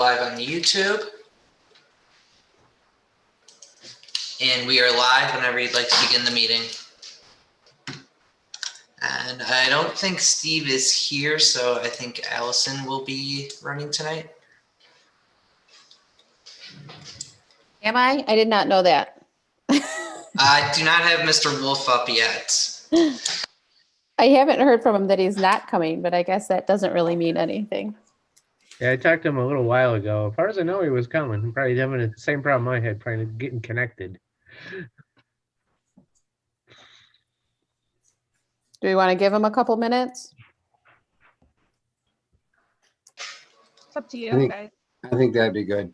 Live on YouTube. And we are live whenever you'd like to begin the meeting. And I don't think Steve is here, so I think Allison will be running tonight. Am I? I did not know that. I do not have Mr. Wolf up yet. I haven't heard from him that he's not coming, but I guess that doesn't really mean anything. Yeah, I talked to him a little while ago. As far as I know, he was coming. I'm probably having the same problem I had, trying to getting connected. Do we want to give him a couple minutes? It's up to you guys. I think that'd be good.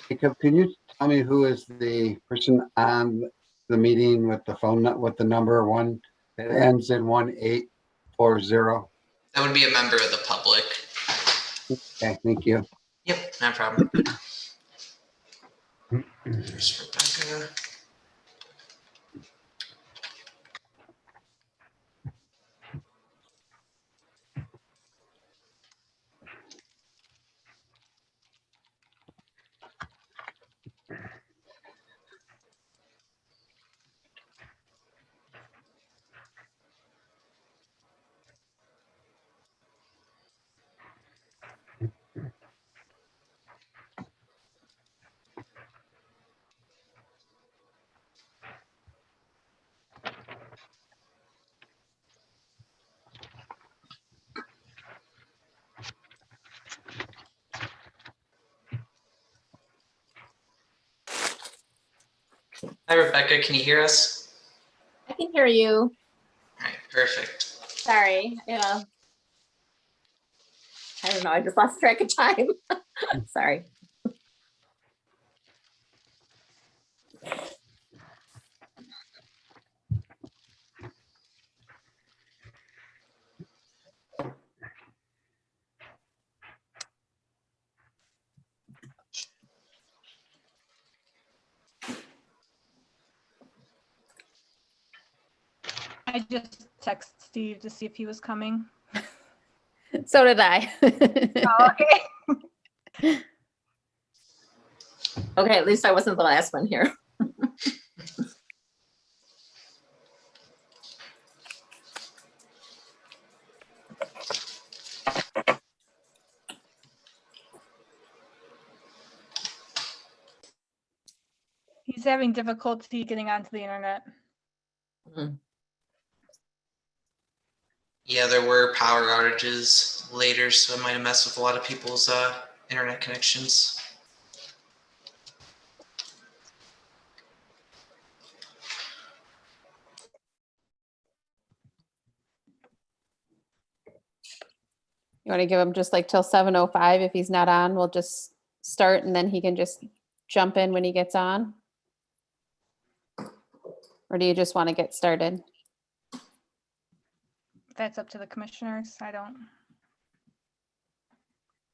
Jacob, can you tell me who is the person on the meeting with the phone, with the number one that ends in 1840? That would be a member of the public. Okay, thank you. Yep, no problem. There's Rebecca. Hi, Rebecca. Can you hear us? I can hear you. All right, perfect. Sorry. I don't know. I just lost track of time. Sorry. I just texted Steve to see if he was coming. So did I. Oh, okay. Okay, at least I wasn't the last one here. He's having difficulty getting onto the internet. Yeah, there were power outages later, so it might have messed with a lot of people's internet connections. You want to give him just like till 7:05. If he's not on, we'll just start and then he can just jump in when he gets on. Or do you just want to get started? That's up to the commissioners. I don't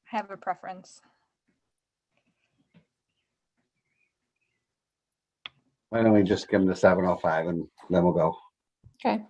have a preference. Why don't we just give them the 7:05 and then we'll go. Okay.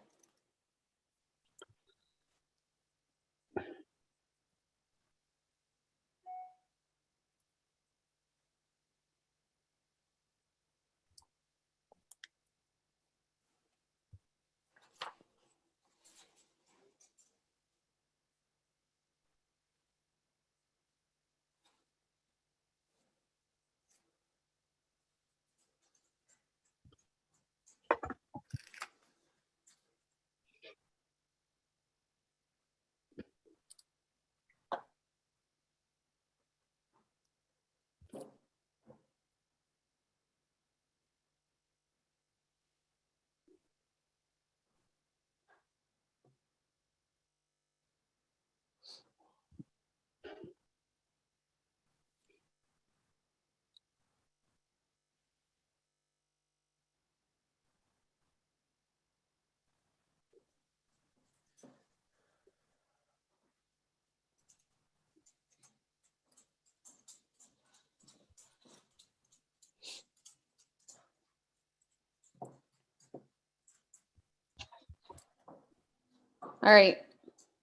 All right,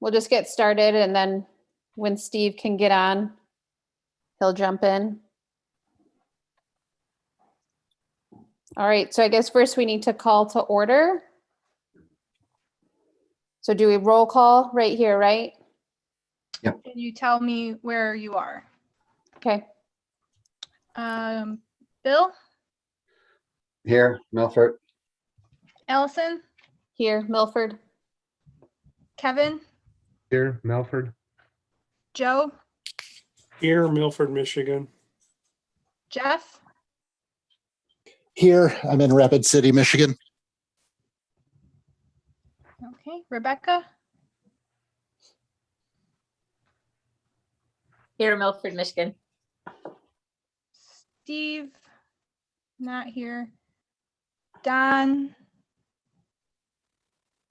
we'll just get started and then when Steve can get on, he'll jump in. All right, so I guess first we need to call to order. So do we roll call right here, right? Can you tell me where you are? Okay, Bill, Here, Milford, Allison, here, Milford, Kevin, Here, Melford. Joe, Here, Milford, Michigan. Jeff, Here, I'm in Rapid City, Michigan. okay, Rebecca, Here, Milford, Michigan. Steve, not here. Don,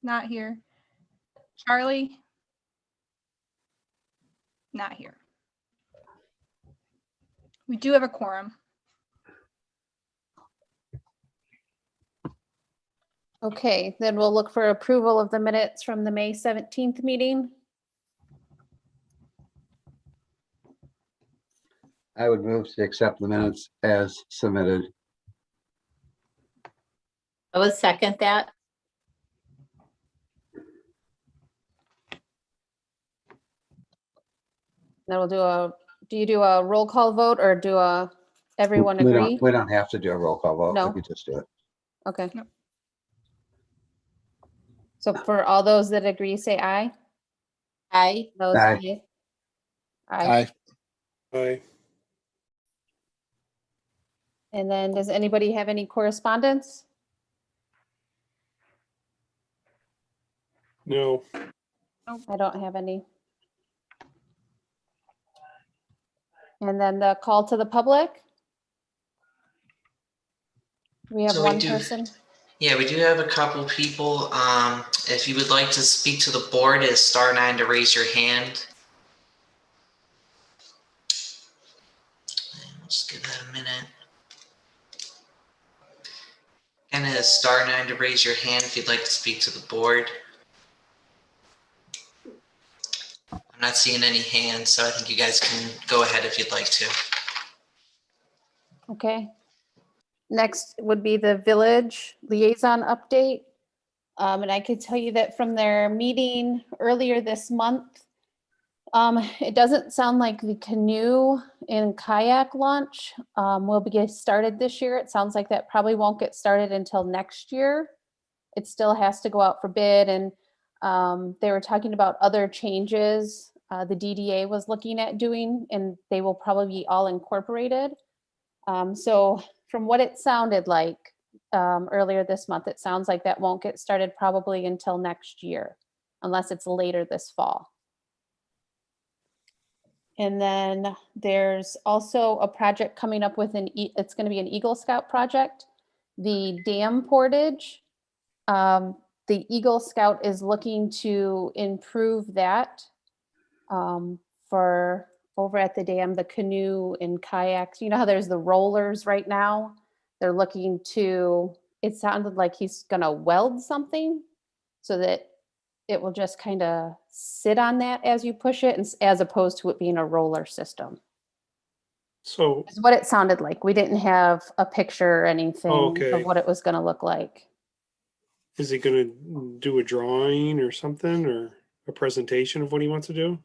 not here. Charlie, not here. We do have a quorum. okay, then we'll look for approval of the minutes from the May 17th meeting. I would move to accept the minutes as submitted. I would second that. Then we'll do you do a roll call vote or do everyone We don't- agree? We don't have to do a roll call vote. No. We could just do it. Okay. No. So for all those that agree, say aye. Aye. Those Aye. nay? Aye. Aye. Aye. And then does anybody have any correspondence? No. I don't have any. And then the call to the public? We have So we one do- person. Yeah, we do have a couple people. If you would like to speak to the board, it's *9 to raise your hand. And we'll just give that a minute. And it is *9 to raise your hand if you'd like to speak to the board. I'm not seeing any hands, so I think you guys can go ahead if you'd like to. Okay. Next would be the village liaison update. And I could tell you that from their meeting earlier this month, it doesn't sound like the canoe and kayak launch will be started this year. It sounds like that probably won't get started until next year. It still has to go out for bid, and they were talking about other changes the DDA was looking at doing, and they will probably be all incorporated. So from what it sounded like earlier this month, it sounds like that won't get started probably until next year, unless it's later this fall. And then there's also a project coming up with it's going to be an Eagle Scout project, the dam portage. The Eagle Scout is looking to improve that for over at the dam, the canoe and kayaks. You know how there's the rollers right now? They're looking to, it sounded like he's going to weld something so that it will just kind of sit on that as you push it, as opposed to it being a roller system. So, Is what it sounded like. We didn't have a picture or anything Okay. of what it was going to look like. is he going to do a drawing or something, or a presentation of what he wants to do?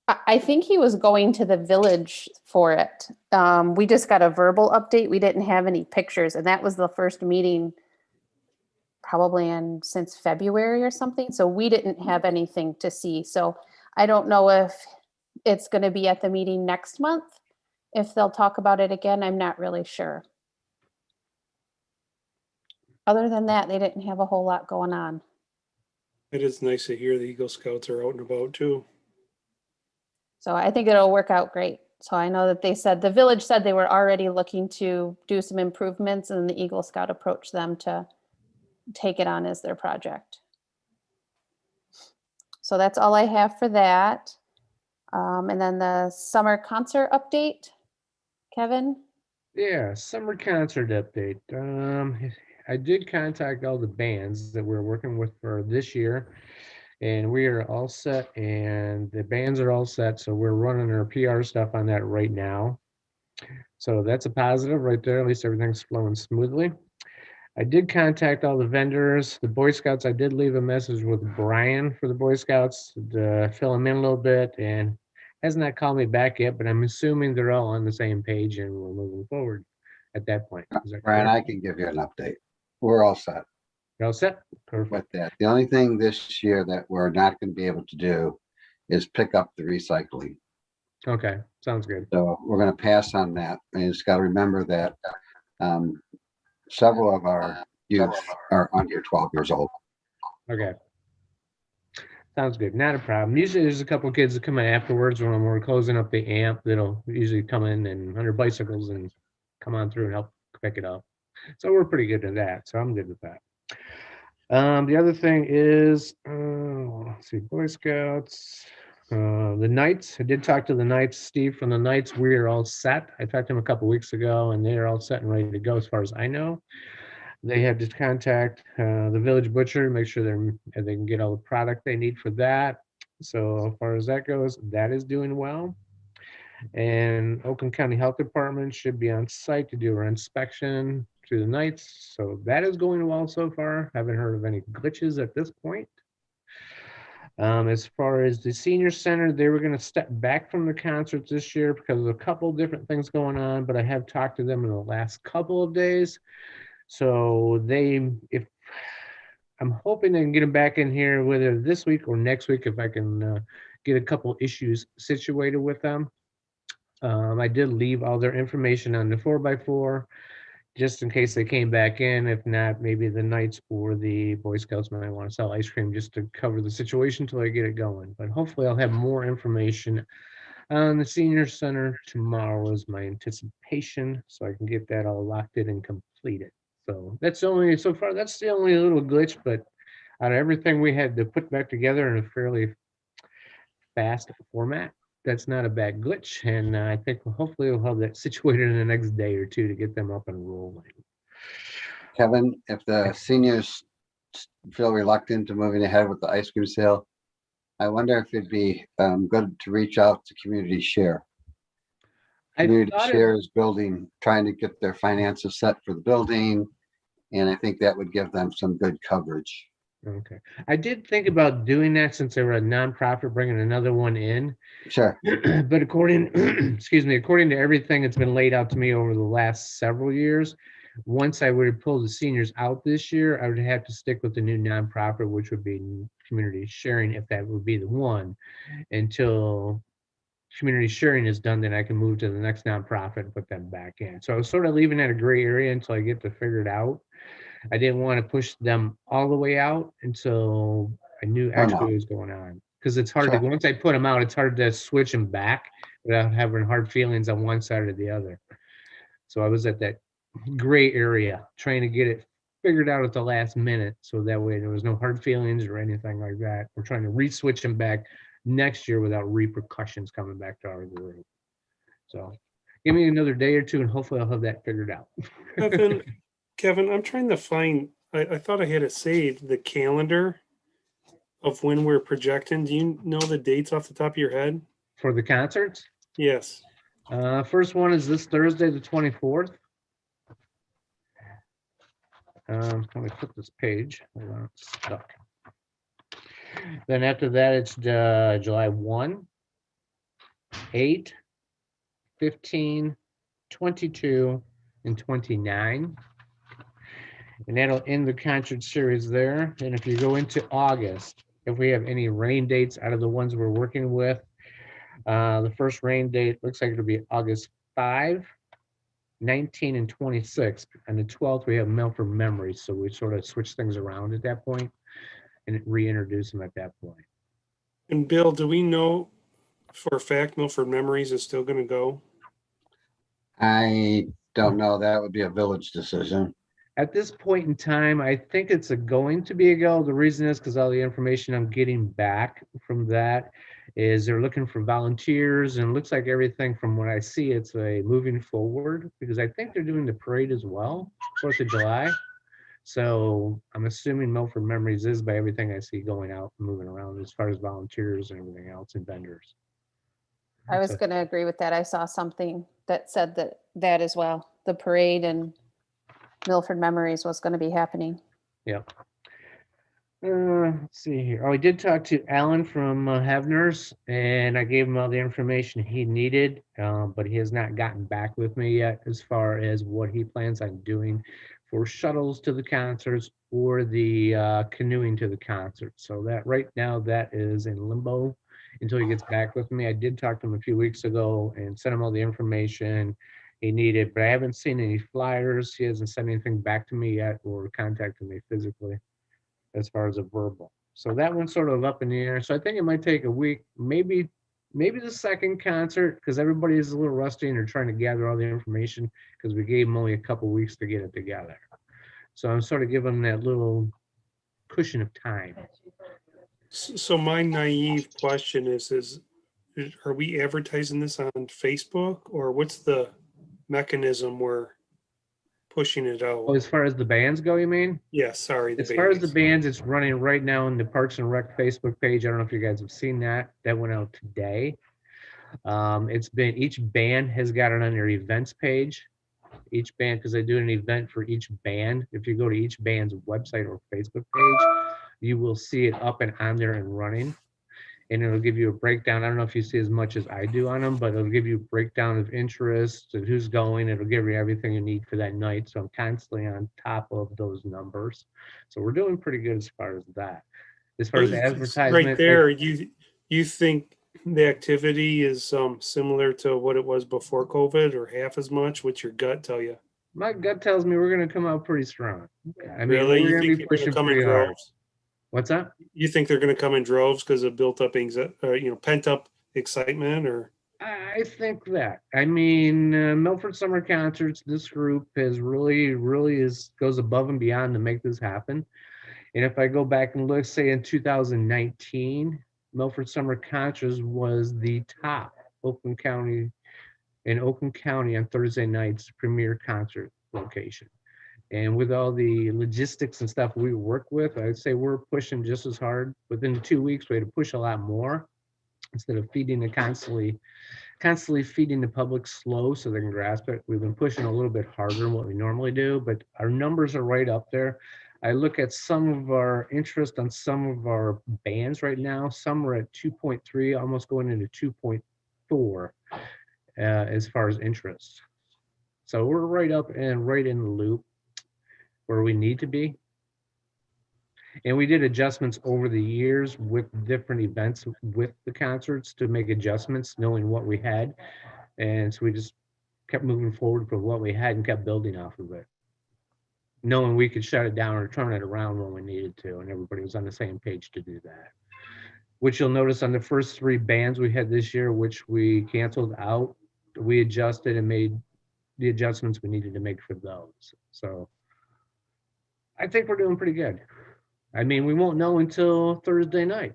I think he was going to the village for it. We just got a verbal update. We didn't have any pictures, and that was the first meeting probably since February or something. So we didn't have anything to see. So I don't know if it's going to be at the meeting next month. If they'll talk about it again, I'm not really sure. Other than that, they didn't have a whole lot going on. It is nice to hear the Eagle Scouts are out and about too. So I think it'll work out great. So I know that the village said they were already looking to do some improvements, and the Eagle Scout approached them to take it on as their project. So that's all I have for that. And then the summer concert update, Kevin? Yeah, summer concert update. I did contact all the bands that we're working with for this year. And we are all set and the bands are all set. So we're running our PR stuff on that right now. So that's a positive right there. At least everything's flowing smoothly. I did contact all the vendors, the Boy Scouts. I did leave a message with Brian for the Boy Scouts to fill him in a little bit, and has not called me back yet, but I'm assuming they're all on the same page and we're moving forward at that point. Is that Brian, I correct? can give you an update. We're all set You're all set? Perfect. with that. The only thing this year that we're not going to be able to do is pick up the recycling. Okay, sounds good. So we're going to pass on that. And you just got to remember that several of our youth are under 12 years old. Okay. Sounds good. Not a problem. Usually there's a couple kids that come in afterwards when we're closing up the amp that'll usually come in and on their bicycles and come on through and help pick it up. So we're pretty good at that. So I'm good with that. The other thing is, let's see, Boy Scouts, the Knights. I did talk to the Knights, Steve from the Knights. We are all set. I talked to him a couple weeks ago and they are all set and ready to go as far as I know. They had to contact the village butcher, make sure they can get all the product they need for that. So as far as that goes, that is doing well. And Oakland County Health Department should be on site to do our inspection through the nights. So that is going well so far. Haven't heard of any glitches at this point. As far as the senior center, they were going to step back from the concerts this year because of a couple different things going on, but I have talked to them in the last couple of days. So I'm hoping they can get them back in here, whether this week or next week, if I can get a couple issues situated with them. I did leave all their information on the 4x4, just in case they came back in. If not, maybe the Knights or the Boy Scouts might want to sell ice cream just to cover the situation until I get it going. But hopefully I'll have more information on the senior center tomorrow is my anticipation, so I can get that all locked in and completed. So that's the only, so far, that's the only little glitch, but out of everything we had to put back together in a fairly fast format, that's not a bad glitch. And I think hopefully we'll have that situated in the next day or two to get them up and rolling. Kevin, if the seniors feel reluctant to moving ahead with the ice cream sale, I wonder if it'd be good to reach out to Community Share. Community Share is trying to get their finances set for the building. And I think that would give them some good coverage. Okay. I did think about doing that since they were a nonprofit, bringing another one in. Sure. But according to everything that's been laid out to me over the last several years, once I would have pulled the seniors out this year, I would have to stick with the new nonprofit, which would be Community Sharing, if that would be the one, until Community Sharing is done. Then I can move to the next nonprofit and put them back in. So I was sort of leaving that a gray area until I get to figure it out. I didn't want to push them all the way out until I knew actually what was going on. Because it's hard to, once I put them out, it's hard to switch them back without having hard feelings on one side or the other. So I was at that gray area trying to get it figured out at the last minute. So that way there was no hard feelings or anything like that. We're trying to re-switch them back next year without repercussions coming back to our group. So give me another day or two and hopefully I'll have that figured out. Kevin, I'm trying to find, I thought I had it saved, the calendar of when we're projecting. Do you know the dates off the top of your head? For the concerts? Yes. First one is this Thursday, the 24th. Let me flip this page. Hold on, it's stuck. Then after that, it's July 1, 8, 15, 22, and 29. And that'll end the concert series there. And if you go into August, if we have any rain dates out of the ones we're working with, the first rain date looks like it'll be August 5, 19, and 26. And the 12th, we have Milford Memories. So we sort of switch things around at that point and reintroduce them at that point. And Bill, do we know for a fact Milford Memories is still going to go? I don't know. That would be a village decision. At this point in time, I think it's going to be a go. The reason is because all the information I'm getting back from that is they're looking for volunteers, and it looks like everything from what I see, it's a moving forward, because I think they're doing the parade as well, 4th of July. So I'm assuming Milford Memories is by everything I see going out and moving around as far as volunteers and everything else and vendors. I was So- going to agree with that. I saw something that said that as well. The parade and Milford Memories was going to be happening. Yep. Let's see here. Oh, I did talk to Alan from Havner's, and I gave him all the information he needed, but he has not gotten back with me yet as far as what he plans on doing for shuttles to the concerts or the canoeing to the concerts. So that right now that is in limbo until he gets back with me. I did talk to him a few weeks ago and sent him all the information he needed, but I haven't seen any flyers. He hasn't sent anything back to me yet or contacted me physically as far as a verbal. So that one's sort of up in the air. So I think it might take a week, maybe the second concert, because everybody is a little rusty and they're trying to gather all the information because we gave them only a couple weeks to get it together. So I'm sort of giving them that little cushion of time. So my naive question is, are we advertising this on Facebook, or what's the mechanism we're pushing it Oh, out? as far as the bands go, you mean? Yeah, sorry. As far as the bands, it's running right now on the Parks and Rec Facebook page. I don't know if you guys have seen that. That went out today. It's been, each band has got it on their events page. Each band, because they do an event for each band. If you go to each band's website or Facebook page, you will see it up and on there and running. And it'll give you a breakdown. I don't know if you see as much as I do on them, but it'll give you a breakdown of interest and who's going. It'll give you everything you need for that night. So I'm constantly on top of those numbers. So we're doing pretty good as far as that. As far as advertisement, Right there, you think the activity is similar to what it was before COVID, or half as much? What's your gut tell you? my gut tells me we're going to come out pretty strong. I mean, Really? we're You going to think be they're gonna pushing come in pretty hard. droves? What's that? You think they're going to come in droves because of built up pent up excitement, or? I think that. I mean, Milford Summer Concerts, this group has really goes above and beyond to make this happen. And if I go back and look, say in 2019, Milford Summer Concerts was the top Oakland County on Thursday nights premier concert location. And with all the logistics and stuff we work with, I'd say we're pushing just as hard. Within the 2 weeks, we had to push a lot more instead of feeding the constantly feeding the public slow so they can grasp it. We've been pushing a little bit harder than what we normally do, but our numbers are right up there. I look at some of our interest on some of our bands right now. Some are at 2.3, almost going into 2.4 as far as interest. So we're right up and right in the loop where we need to be. And we did adjustments over the years with different events with the concerts to make adjustments, knowing what we had. And so we just kept moving forward for what we had and kept building off of it, knowing we could shut it down or turn it around when we needed to. And everybody was on the same page to do that. Which you'll notice on the first 3 bands we had this year, which we canceled out, we adjusted and made the adjustments we needed to make for those. So I think we're doing pretty good. I mean, we won't know until Thursday night.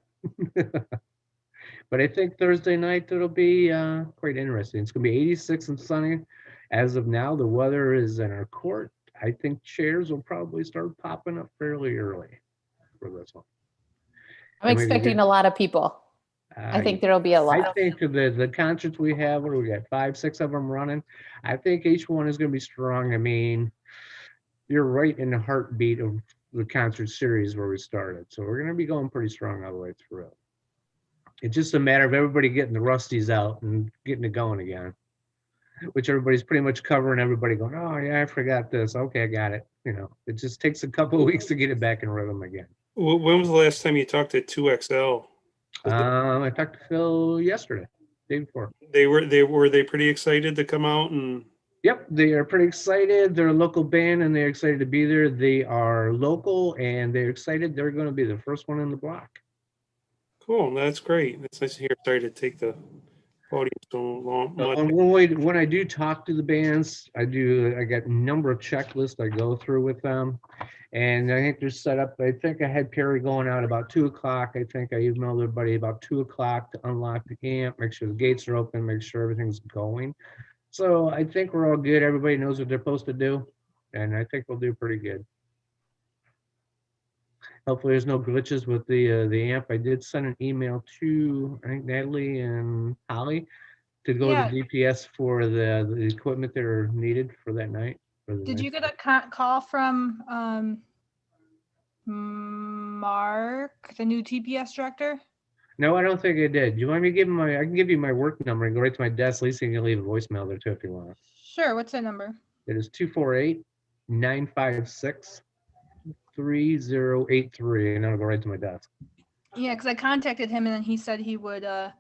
But I think Thursday night it'll be quite interesting. It's going to be 86 and sunny. As of now, the weather is in our court. I think chairs will probably start popping up fairly early for this one. I'm And maybe expecting a lot of people. I think there'll be a lot. I think the concerts we have, what do we got, 5, 6 of them running? I think each one is going to be strong. I mean, you're right in the heartbeat of the concert series where we started. So we're going to be going pretty strong all the way through. It's just a matter of everybody getting the rusties out and getting it going again, which everybody's pretty much covering. Everybody going, oh yeah, I forgot this. Okay, I got it. You know, it just takes a couple of weeks to get it back in rhythm again. When was the last time you talked to 2XL? I talked to Phil yesterday, day before. Were they pretty excited to come out and? Yep, they are pretty excited. They're a local band and they're excited to be there. They are local and they're excited. They're going to be the first one in the block. Cool, that's great. That's nice to hear. Sorry to take the podium so long. When I do talk to the bands, I got a number of checklists I go through with them. And I think they're set up. I think I had Perry going out about 2 o'clock. I think I emailed everybody about 2 o'clock to unlock the amp, make sure the gates are open, make sure everything's going. So I think we're all good. Everybody knows what they're supposed to do. And I think we'll do pretty good. Hopefully there's no glitches with the amp. I did send an email to, I think, Natalie and Holly to go Yeah. to DPS for the equipment that are needed for that night. for the Did night. you get a call from Mark, the new TPS director? No, I don't think I did. You want me to give him I can give you my work number and go right to my desk. Lisa, you can leave a voicemail there too if you want. Sure. What's that number? It is 248-956-3083, and I'll go right to my desk. Yeah, because I contacted him and then he said he'd get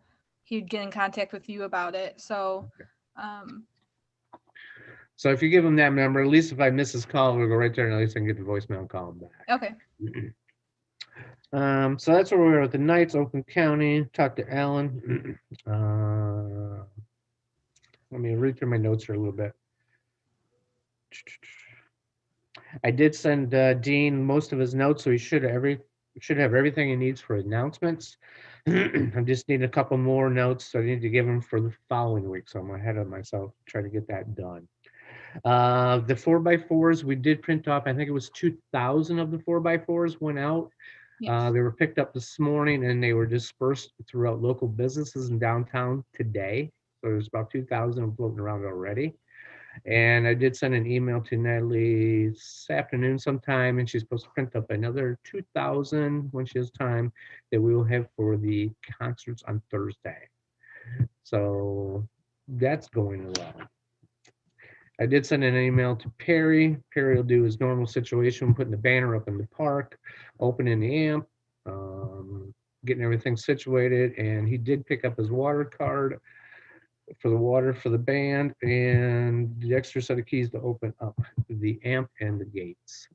in contact with you about it. So So if you give him that number, at least if I miss his call, we'll go right there and at least I can get the voicemail and call him back. okay. So that's where we are with the Knights, Oakland County. Talk to Alan. Let me read through my notes here a little bit. I did send Dean most of his notes, so he should have everything he needs for announcements. I just need a couple more notes I need to give him for the following week, so I'm ahead of myself, trying to get that done. The 4x4s we did print off. I think it was 2,000 of the 4x4s went out. Yes. They were picked up this morning and they were dispersed throughout local businesses in downtown today. So there's about 2,000 floating around already. And I did send an email to Natalie this afternoon sometime, and she's supposed to print up another 2,000 when she has time that we will have for the concerts on Thursday. So that's going well. I did send an email to Perry. Perry will do his normal situation, putting the banner up in the park, opening the amp, getting everything situated. And he did pick up his water card for the water for the band and the extra set of keys to open up the amp and the gates.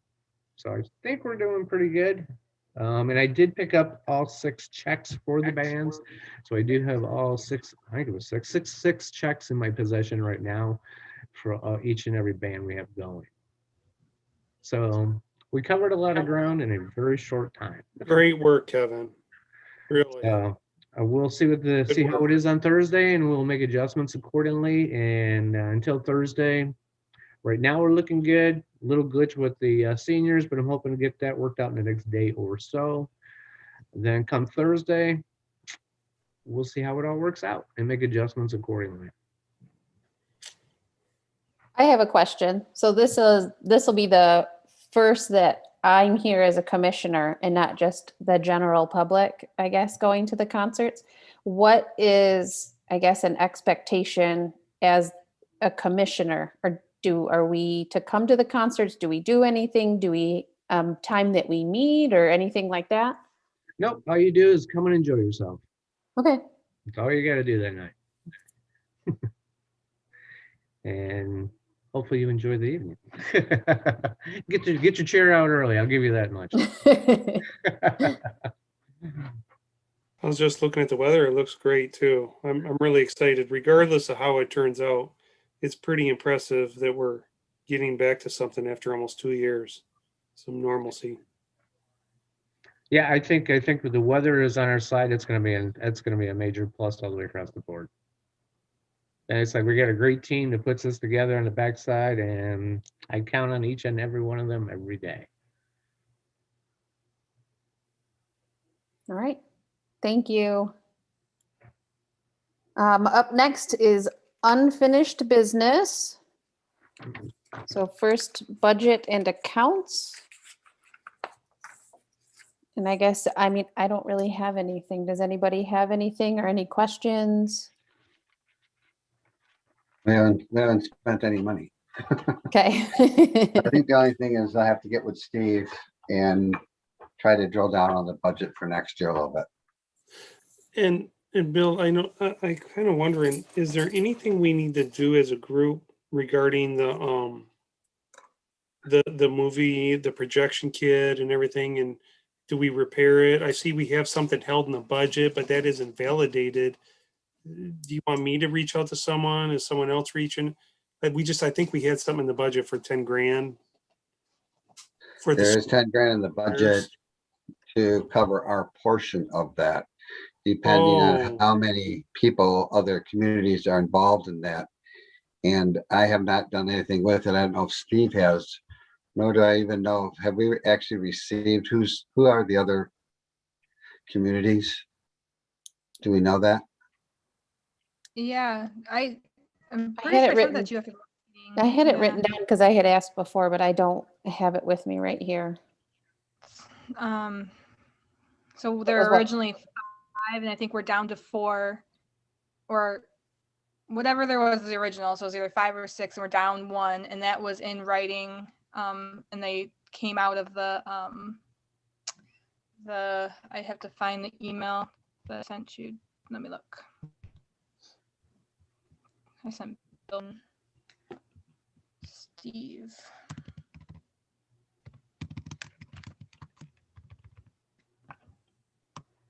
So I think we're doing pretty good. And I did pick up all 6 checks for the bands. So I do have all 6, I think it was six checks in my possession right now for each and every band we have going. So we covered a lot of ground in a very short time. Great work, Kevin. Really. We'll see see how it is on Thursday, and we'll make adjustments accordingly. And until Thursday, right now we're looking good. A little glitch with the seniors, but I'm hoping to get that worked out in the next day or so. Then come Thursday, we'll see how it all works out and make adjustments accordingly. I have a question. So this will be the first that I'm here as a commissioner and not just the general public, I guess, going to the concerts. What is, I guess, an expectation as a commissioner? Or are we to come to the concerts? Do we do anything? Do we time that we meet or anything like that? Nope, all you do is come and enjoy yourself. Okay. That's all you got to do that night. And hopefully you enjoy the evening. Get your chair out early. I'll give you that much. I was just looking at the weather. It looks great too. I'm really excited. Regardless of how it turns out, it's pretty impressive that we're getting back to something after almost 2 years, some normalcy. Yeah, I think with the weather is on our side, it's gonna be a major plus all the way across the board. And it's like we got a great team that puts this together on the backside, and I count on each and every one of them every day. All right. Thank you. Up next is unfinished business. So first, budget and accounts. And I guess, I mean, I don't really have anything. Does anybody have anything or any questions? We haven't spent any money. Okay. I think the only thing is I have to get with Steve and try to drill down on the budget for next year a little bit. And Bill, I know I kind of wondering, is there anything we need to do as a group regarding the movie, the projection kit and everything? And do we repair it? I see we have something held in the budget, but that isn't validated. Do you want me to reach out to someone? Is someone else reaching? I think we had something in the budget for 10 grand. There is 10 grand in the budget to cover our portion of that, depending on how many people, other communities are involved in that. And I have not done anything with it. I don't know if Steve has nor do I even know, have we actually received, who are the other communities? Do we know that? Yeah, I'm I pretty had sure it I sent that written- to you after. the I meeting. had it Yeah. written down because I had asked before, but I don't have it with me right here. So there was were what? originally 5, and I think we're down to 4, or whatever there was the original. So it was either 5 or 6, and we're down 1, and that was in writing. And they came out of the I have to find the email that I sent you. Let me look. I sent Bill and Steve.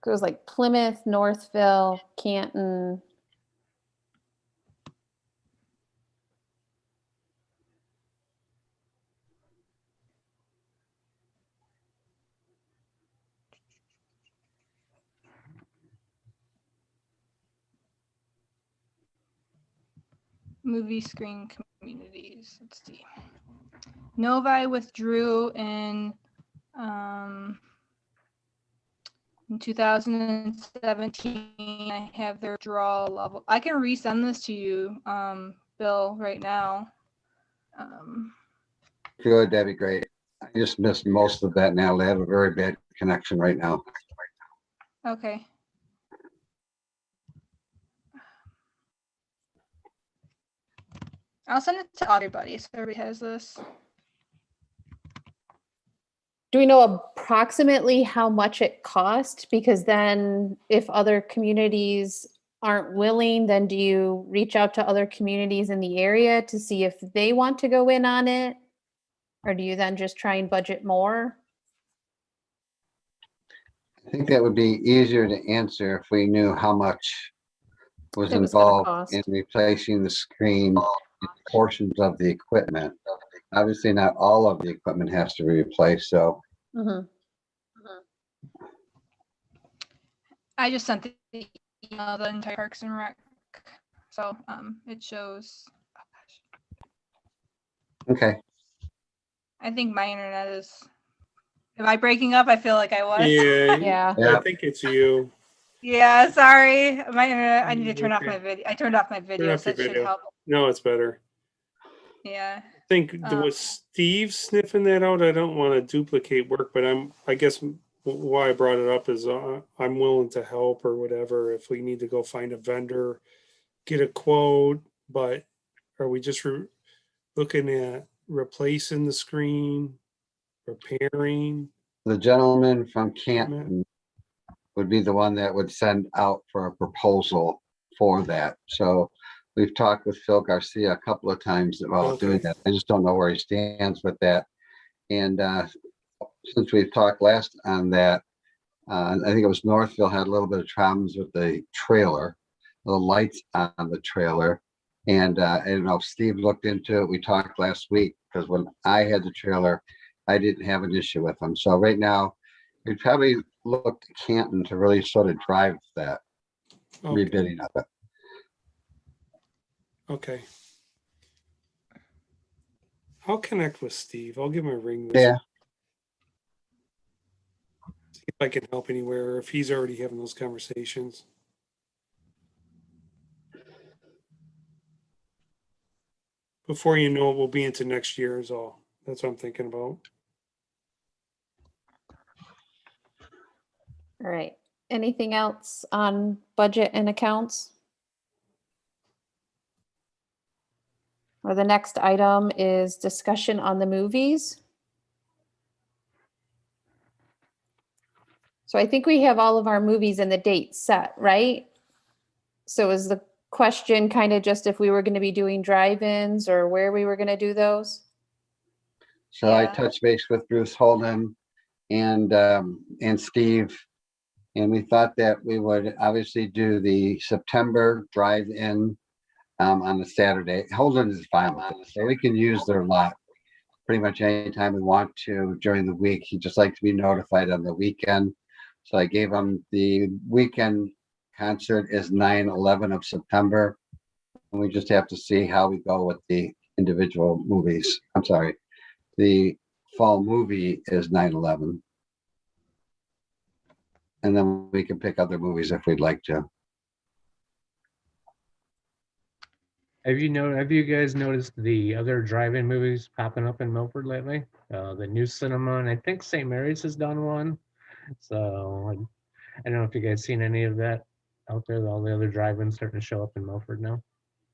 It was like Plymouth, Northville, Canton. Movie screen communities. Let's see. Novi withdrew in 2017. I have their draw level. I can resend this to you, Bill, right now. Good, that'd be great. I just missed most of that now. They have a very bad connection right now. Okay. I'll send it to everybody so everybody has this. Do we know approximately how much it cost? Because then if other communities aren't willing, then do you reach out to other communities in the area to see if they want to go in on it? Or do you then just try and budget more? I think that would be easier to answer if we knew how much was It was gonna involved cost. in replacing the screen and portions of the equipment. Obviously, not all of the equipment has to be replaced, so Mhm. I just sent the email, the entire Parks and Rec. So it shows. Oh gosh. okay. I think my internet is. Am I breaking up? I feel like I was. Yeah, Yeah. I think it's you. Yeah, sorry. My internet. I need to turn off Okay. my video. I turned off my video, off so your it should video. help. No, it's better. Yeah. I think was Steve sniffing that out. I don't want to duplicate work, but I guess why I brought it up is I'm willing to help or whatever if we need to go find a vendor, get a quote. But are we just looking at replacing the screen, repairing? The gentleman from Canton would be the one that would send out for a proposal for that. So we've talked with Phil Garcia a couple of times about doing Okay. that. I just don't know where he stands with that. And since we've talked last on that, I think it was Northville had a little bit of problems with the trailer, the lights on the trailer. And I don't know if Steve looked into it. We talked last week because when I had the trailer, I didn't have an issue with them. So right now, we'd probably look to Canton to really sort of drive that Okay. rebidding of it. Okay. I'll connect with Steve. I'll give him a ring. This Yeah, See if I can help anywhere, or if he's already having those conversations. Before you know it, we'll be into next year is all. That's what I'm thinking about. All right. Anything else on budget and accounts? Or the next item is discussion on the movies. So I think we have all of our movies and the dates set, right? So is the question kind of just if we were going to be doing drive-ins or where we were going to do those? so I Yeah. touched base with Bruce Holden and Steve. And we thought that we would obviously do the September drive-in on the Saturday. Holden is fine with it, so we can use their lot pretty much anytime we want to during the week. He'd just like to be notified on the weekend. So I gave him the weekend concert is 9/11 of September. And we just have to see how we go with the individual movies. I'm sorry, the fall movie is 9/11. And then we can pick other movies if we'd like to. Have you guys noticed the other drive-in movies popping up in Milford lately? The new cinema, and I think St. Mary's has done one. So I don't know if you guys seen any of that out there. All the other drive-ins starting to show up in Milford now.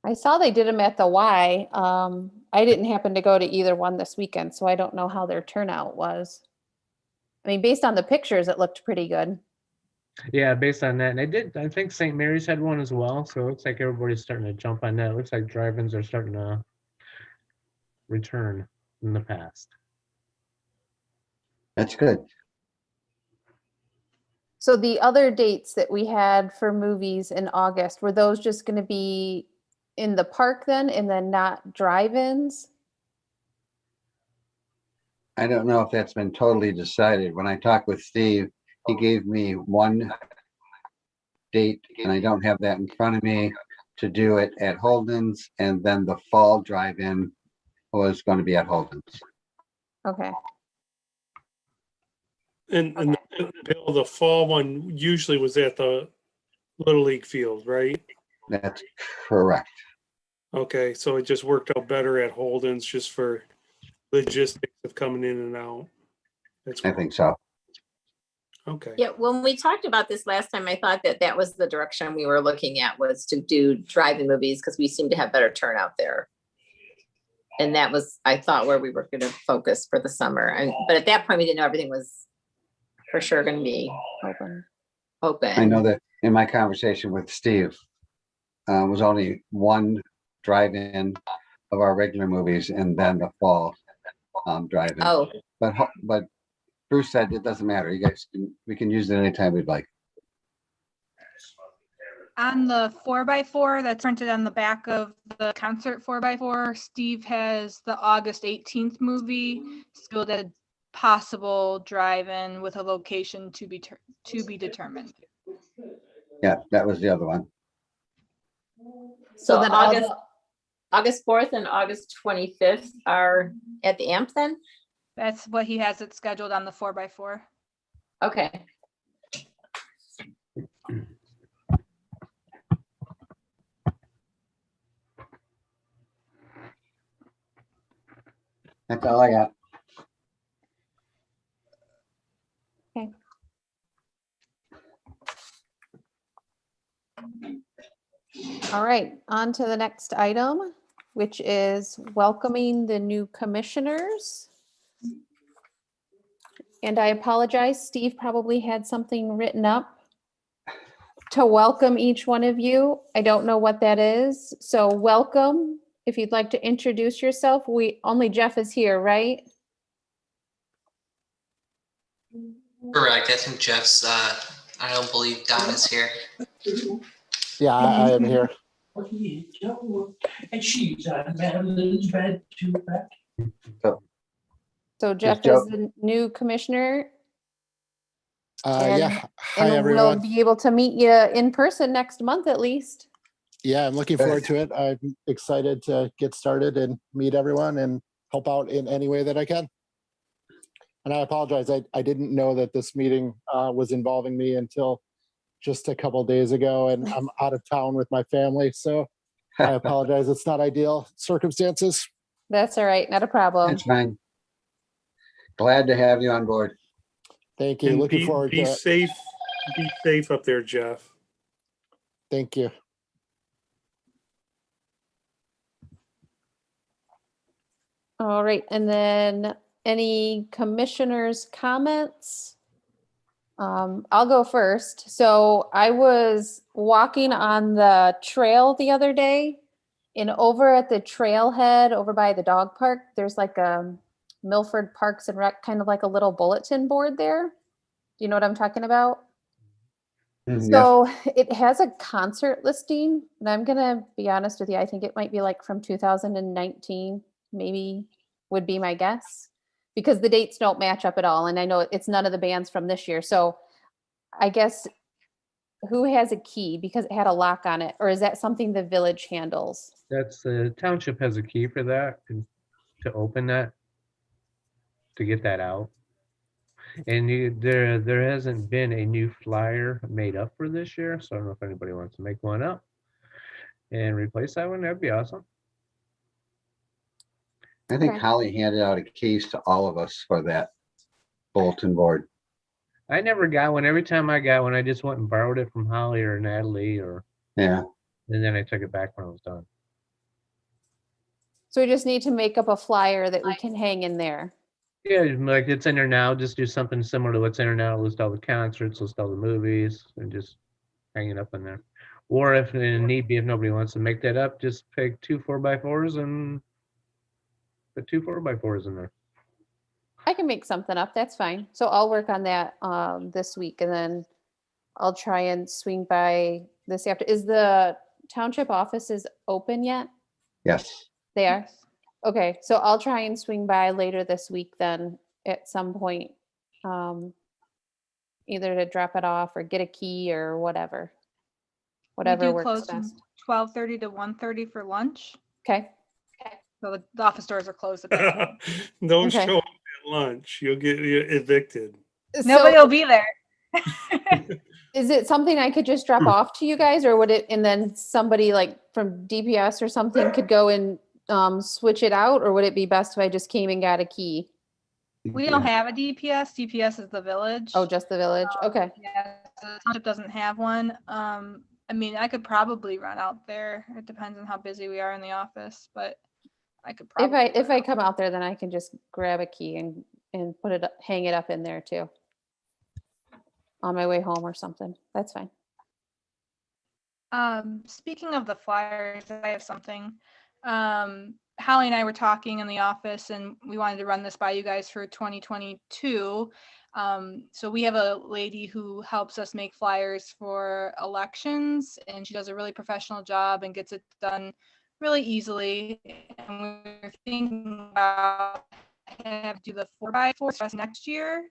I saw they did them at the Y. I didn't happen to go to either one this weekend, so I don't know how their turnout was. I mean, based on the pictures, it looked pretty good. Yeah, based on that, and I think St. Mary's had one as well. So it looks like everybody's starting to jump on that. It looks like drive-ins are starting to return in the past. That's good. So the other dates that we had for movies in August, were those just going to be in the park then and then not drive-ins? I don't know if that's been totally decided. When I talked with Steve, he gave me one date, and I don't have that in front of me, to do it at Holden's, and then the fall drive-in was going to be at Holden's. Okay. And Bill, the fall one usually was at the Little League field, right? That's correct. Okay, so it just worked out better at Holden's just for logistics of coming in and out. That's I think so. okay. Yeah, when we talked about this last time, I thought that that was the direction we were looking at, was to do drive-in movies because we seem to have better turnout there. And that was, I thought, where we were going to focus for the summer. But at that point, we didn't know everything was for sure going to be Open. open. I know that in my conversation with Steve, was only one drive-in of our regular movies and then the fall drive-in. Oh, But Bruce said it doesn't matter. We can use it anytime we'd like. On the 4x4 that's printed on the back of the concert 4x4, Steve has the August 18th movie scheduled at a possible drive-in with a location to be determined. Yeah, that was the other one. so then then August 4th and August 25th are at the AMP then? That's what he has it scheduled on the 4x4. Okay. That's all I got. All right, on to the next item, which is welcoming the new commissioners. And I apologize, Steve probably had something written up to welcome each one of you. I don't know what that is. So welcome. If you'd like to introduce yourself, only Jeff is here, right? Correct. I think Jeff's, I don't believe Don is here. Yeah, I am here. And she's on Madeline's bed too. So Jeff Joe. is the new commissioner. Yeah, hi, And we'll everyone. be able to meet you in person next month at least. Yeah, I'm looking forward to it. I'm excited to get started and meet everyone and help out in any way that I can. And I apologize, I didn't know that this meeting was involving me until just a couple days ago, and I'm out of town with my family, so I apologize. It's not ideal circumstances. That's all right, not a problem. That's fine. Glad to have you on board. Thank you. And Looking forward to be it. safe. Be safe up there, Jeff. Thank you. All right, and then any commissioners' comments? I'll go first. So I was walking on the trail the other day, and over at the trailhead over by the dog park, there's like a Milford Parks and Rec, kind of like a little bulletin board there. Do you know what I'm talking about? Yes. So it has a concert listing, and I'm gonna be honest with you, I think it might be like from 2019, maybe would be my guess, because the dates don't match up at all, and I know it's none of the bands from this year. So I guess who has a key, because it had a lock on it, or is that something the village handles? That's the township has a key for that and to open that. to get that out. And there hasn't been a new flyer made up for this year, so I don't know if anybody wants to make one up and replace that one. That'd be awesome. I think Okay. Holly handed out a case to all of us for that bulletin board. I never got one. Every time I got one, I just went and borrowed it from Holly or Natalie, Yeah, and then I took it back when I was done. So we just need to make up a flyer that we can hang in there. Yeah, like it's in there now. Just do something similar to what's in there now. List all the concerts, list all the movies, and just hang it up in there. Or if in need be, if nobody wants to make that up, just pick 2 4x4s and put 2 4x4s in there. I can make something up. That's fine. So I'll work on that this week, and then I'll try and swing by this after. Is the township offices open yet? yes. They are? Okay, so I'll try and swing by later this week then at some point. Either to drop it off or get a key or whatever. Whatever We do works close from best. 12:30 to 1:30 for lunch. Okay, So the office doors are closed at that point. Don't Okay. show up at lunch. You'll get evicted. Nobody so will be there. is it something I could just drop off to you guys, or would it, and then somebody like from DPS or something could go and switch it out, or would it be best if I just came and got a key? We don't have a DPS. DPS is the village. Oh, just the village? Okay. Yeah, so the township doesn't have one. I mean, I could probably run out there. It depends on how busy we are in the office, but I could probably. If run I out. come out there, then I can just grab a key and put it, hang it up in there too. On my way home or something. That's fine. Speaking of the flyers, I have something. Holly and I were talking in the office, and we wanted to run this by you guys for 2022. So we have a lady who helps us make flyers for elections, and she does a really professional job and gets it done really easily. And we're thinking about have do the 4x4 for us next year,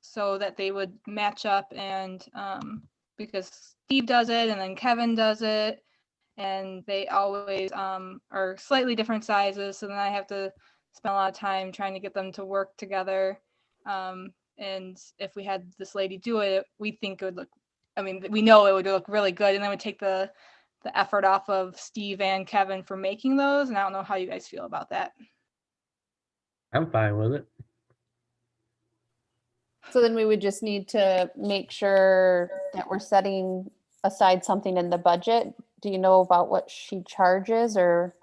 so that they would match up, and because Steve does it and then Kevin does it, and they always are slightly different sizes. So then I have to spend a lot of time trying to get them to work together. And if we had this lady do it, we think it would look, I mean, we know it would look really good, and then would take the effort off of Steve and Kevin for making those. And I don't know how you guys feel about that. I'm fine with it. So then we would just need to make sure that we're setting aside something in the budget. Do you know about what she charges, or?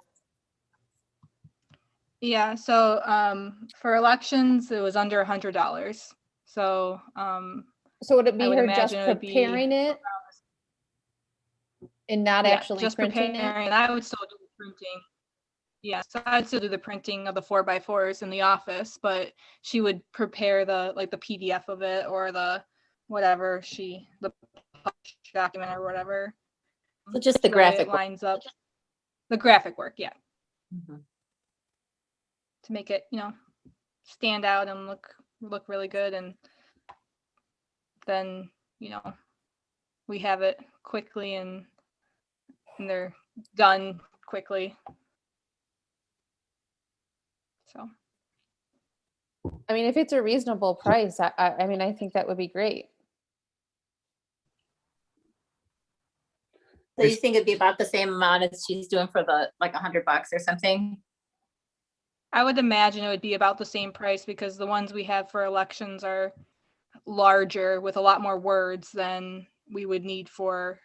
Yeah, so for elections, it was under $100. So So would it be I would her just imagine it would be preparing it and not yeah, actually just printing preparing, it? and I would still do the printing. Yeah, so I'd still do the printing of the 4x4s in the office, but she would prepare the PDF of it, or the whatever the document or whatever. So just the so graphic it work. lines up. The graphic work, yeah, Mhm. to make it, stand out and look really good, and then we have it quickly, and they're done quickly. So I mean, if it's a reasonable price, I mean, I think that would be great. So you think it'd be about the same amount as she's doing for the like $100 or something? I would imagine it would be about the same price, because the ones we have for elections are larger with a lot more words than we would need for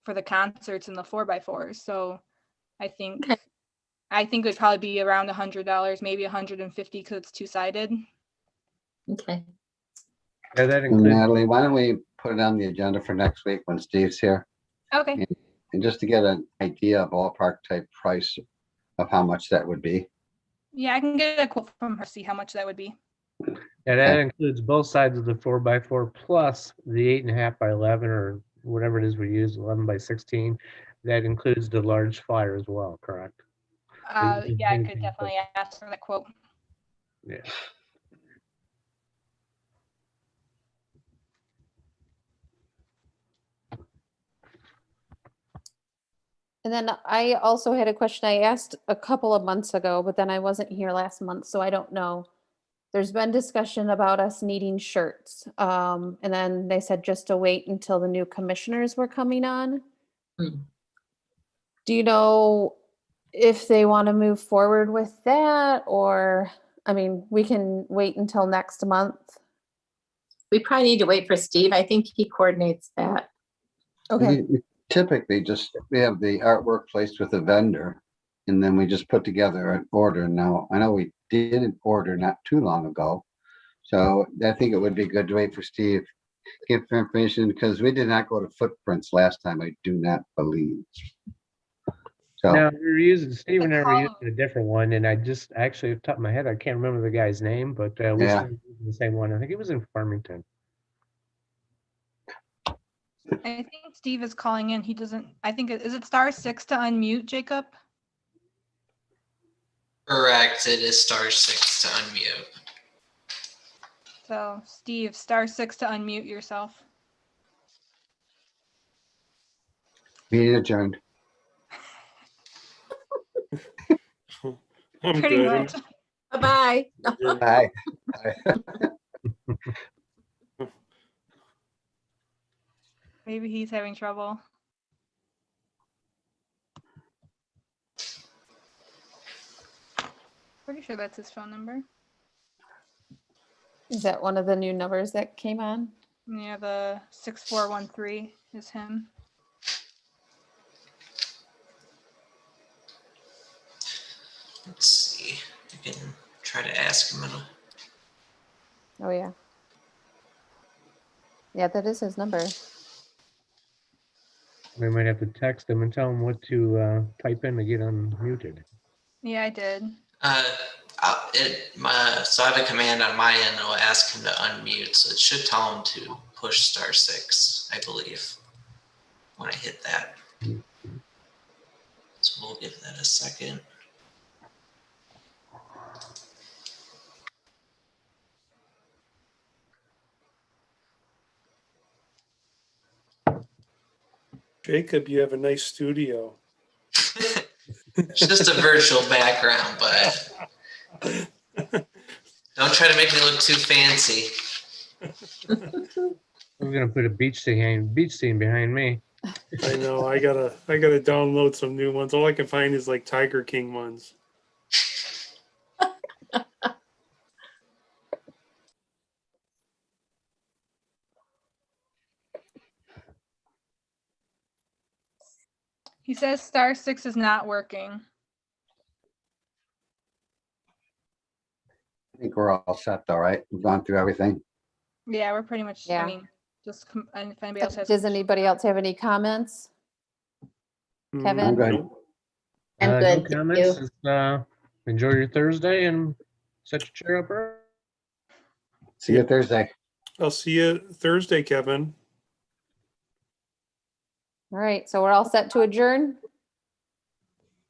the concerts and the 4x4s. So I think Okay. it would probably be around $100, maybe $150, because it's two-sided. Okay. Yeah, that And includes. Natalie, why don't we put it on the agenda for next week when Steve's here? Okay. And just to get an idea, ballpark type price of how much that would be. Yeah, I can get a quote from her, see how much that would be. Yeah, that Okay. includes both sides of the 4x4 plus the 8.5x11 or whatever it is we use, 11x16. That includes the large flyer as well, correct? Yeah, I could definitely ask for that quote. Yeah. And then I also had a question I asked a couple of months ago, but then I wasn't here last month, so I don't know. There's been discussion about us needing shirts. And then they said just to wait until the new commissioners were coming on. Hmm. Do you know if they want to move forward with that, or, I mean, we can wait until next month? We probably need to wait for Steve. I think he coordinates that. Okay, We typically just, we have the artwork placed with a vendor, and then we just put together an order. Now, I know we did an order not too long ago. So I think it would be good to wait for Steve, give information, because we did not go to Footprints last time, I do not believe. So, No, we were using, Steve and I were call- using a different one, and I just, actually, off the top of my head, I can't remember the guy's name, but we Yeah. started using the same one. I think it was in Farmington. I think Steve is calling in. He doesn't, I think, is it *6 to unmute, Jacob? Correct, it is *6 to unmute. So Steve, *6 to unmute yourself. meeting adjourned. I'm Pretty good. much. Bye-bye. Bye. Maybe he's having trouble. Pretty sure that's his phone number. is that one of the new numbers that came on? Yeah, the 6413 is him. Let's see. I can try to ask him. Oh, yeah. Yeah, that is his number. We might have to text him and tell him what to type in to get unmuted. Yeah, I did. So I have a command on my end that will ask him to unmute, so it should tell him to push *6, I believe, when I hit that. So we'll give that a second. Jacob, you have a nice studio. It's just a virtual background, but don't try to make me look too fancy. I'm gonna put a beach scene behind me. I know. I gotta download some new ones. All I can find is like Tiger King ones. He says *6 is not working. I think we're all set though, right? We've gone through everything. Yeah, we're pretty much, Yeah. I mean, just, and if anybody else has. Does anybody else have any comments? Kevin? I'm good. Mm, I'm No good, thank comments. you. Just, enjoy your Thursday and set your chair up early. See you Thursday. I'll see you Thursday, Kevin. All right, so we're all set to adjourn?